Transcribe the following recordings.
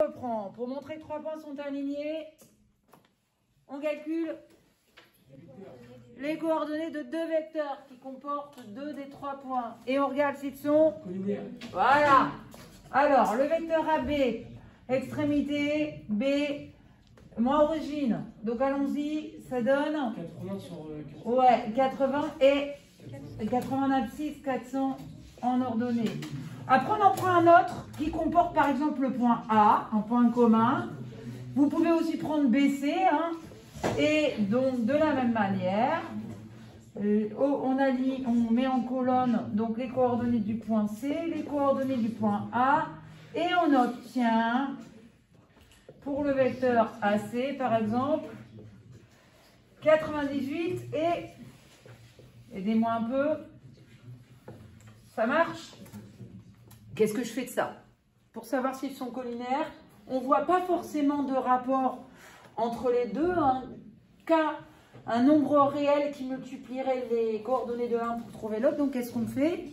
On reprend. Pour montrer que 3 points sont alignés, on calcule les coordonnées de 2 vecteurs qui comportent 2 des 3 points. Et on regarde s'ils sont collinaires. Voilà. Alors, le vecteur AB, extrémité, B, moins origine. Donc, allons-y, ça donne 80 sur 80. Ouais, 80 et 80 abscisse, 400 en ordonnée. Après, on en prend un autre qui comporte par exemple le point A, un point commun. Vous pouvez aussi prendre BC, hein. Et donc, de la même manière, on met en colonne donc les coordonnées du point C, les coordonnées du point A, et on obtient, pour le vecteur AC, par exemple, 98 et, aidez-moi un peu, ça marche? Qu'est-ce que je fais de ça? Pour savoir s'ils sont collinaires, on ne voit pas forcément de rapport entre les deux, un nombre réel qui multiplierait les coordonnées de l'un pour trouver l'autre. Donc, qu'est-ce qu'on fait?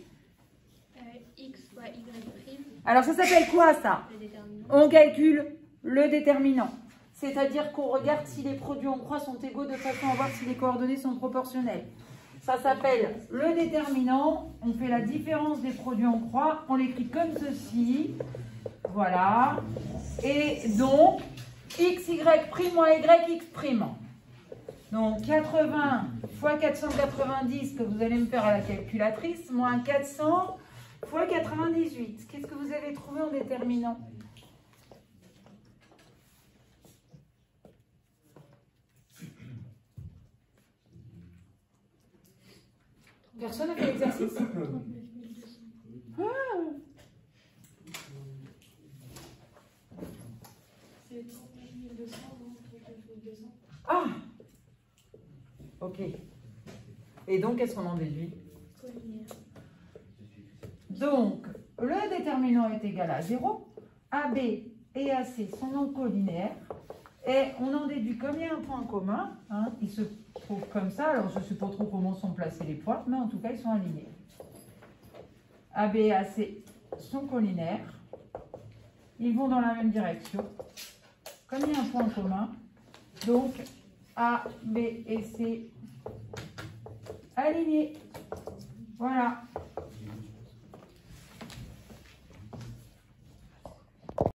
X fois Y prime. Alors, ça s'appelle quoi, ça? Le déterminant. On calcule le déterminant. C'est-à-dire qu'on regarde si les produits en croix sont égaux de façon à voir si les coordonnées sont proportionnelles. Ça s'appelle le déterminant. On fait la différence des produits en croix. On l'écrit comme ceci. Voilà. Et donc, x, y prime moins y, x prime. Donc, 80 fois 490 que vous allez me faire à la calculatrice, moins 400 fois 98. Qu'est-ce que vous avez trouvé en déterminant? Personne n'a fait l'exercice? Ah. C'est 39 200, non? 39 200. Ah. Ok. Et donc, qu'est-ce qu'on en déduit? Collinaire. Donc, le déterminant est égal à 0. AB et AC sont non collinaires. Et on en déduit comme il y a un point commun. Hein, ils se trouvent comme ça. Alors, je ne sais pas trop comment sont placés les points, mais en tout cas, ils sont alignés. AB et AC sont collinaires. Ils vont dans la même direction. Comme il y a un point commun, donc A, B et C alignés. Voilà.